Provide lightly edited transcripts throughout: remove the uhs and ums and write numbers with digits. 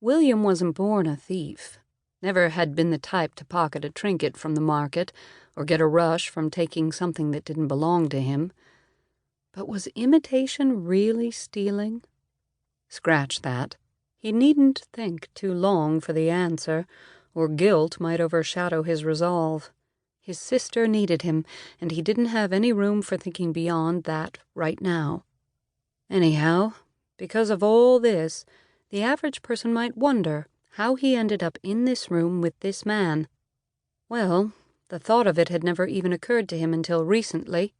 William wasn't born a thief, never had been the type to pocket a trinket from the market or get a rush from taking something that didn't belong to him. But was imitation really stealing? Scratch that. He needn't think too long for the answer, or guilt might overshadow his resolve. His sister needed him, and he didn't have any room for thinking beyond that right now. Anyhow, because of all this, the average person might wonder how he ended up in this room with this man. Well, the thought of it had never even occurred to him until recently.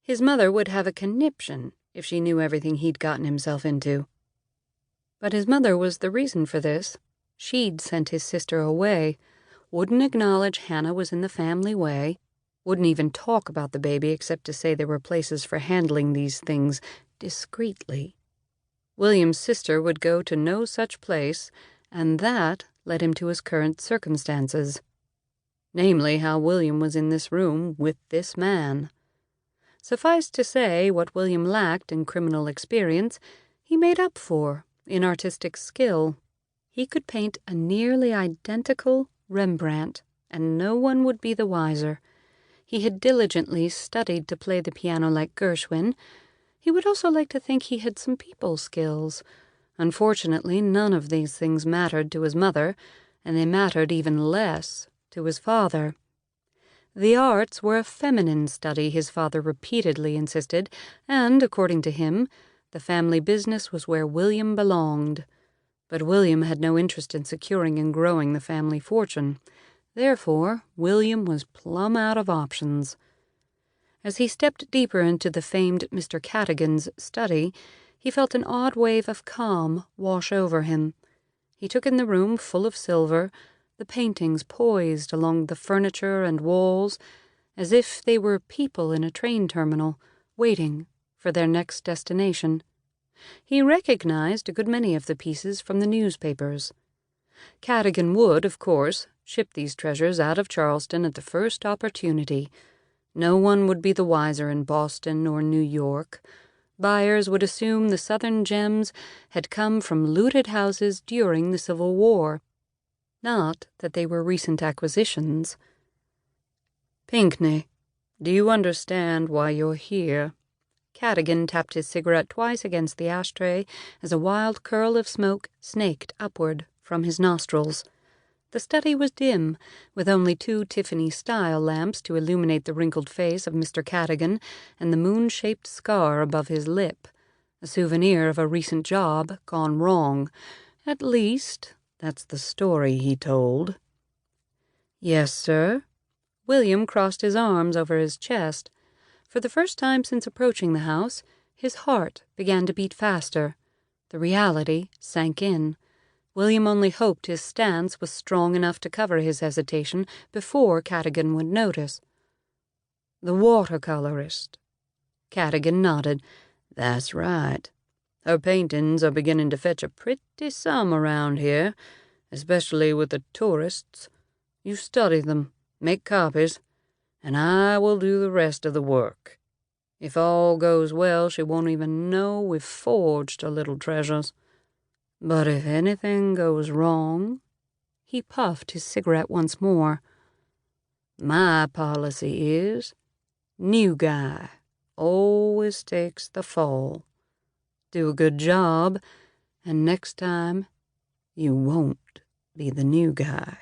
His mother would have a conniption if she knew everything he'd gotten himself into. But his mother was the reason for this. She'd sent his sister away, wouldn't acknowledge Hannah was in the family way, wouldn't even talk about the baby except to say there were places for handling these things discreetly. William's sister would go to no such place, and that led him to his current circumstances. Namely, how William was in this room with this man. Suffice to say, what William lacked in criminal experience, he made up for in artistic skill. He could paint a nearly identical Rembrandt, and no one would be the wiser. He had diligently studied to play the piano like Gershwin. He would also like to think he had some people skills. Unfortunately, none of these things mattered to his mother, and they mattered even less to his father. The arts were a feminine study, his father repeatedly insisted, and, according to him, the family business was where William belonged. But William had no interest in securing and growing the family fortune. Therefore, William was plumb out of options. As he stepped deeper into the famed Mr. Cadogan's study, he felt an odd wave of calm wash over him. He took in the room full of silver, the paintings poised along the furniture and walls, as if they were people in a train terminal, waiting for their next destination. He recognized a good many of the pieces from the newspapers. Cadogan would, of course, ship these treasures out of Charleston at the first opportunity. No one would be the wiser in Boston or New York. Buyers would assume the Southern gems had come from looted houses during the Civil War. Not that they were recent acquisitions. "Pinckney, do you understand why you're here?" Cadogan tapped his cigarette twice against the ashtray as a wild curl of smoke snaked upward from his nostrils. The study was dim, with only 2 Tiffany-style lamps to illuminate the wrinkled face of Mr. Cadogan and the moon-shaped scar above his lip, a souvenir of a recent job gone wrong. At least, that's the story he told. "Yes, sir." William crossed his arms over his chest. For the first time since approaching the house, his heart began to beat faster. The reality sank in. William only hoped his stance was strong enough to cover his hesitation before Cadogan would notice. "The watercolorist." Cadogan nodded. "That's right. Her paintings are beginning to fetch a pretty sum around here, especially with the tourists. You study them, make copies, and I will do the rest of the work. If all goes well, she won't even know we've forged her little treasures. But if anything goes wrong," he puffed his cigarette once more, "my policy is, new guy always takes the fall. Do a good job, and next time you won't be the new guy."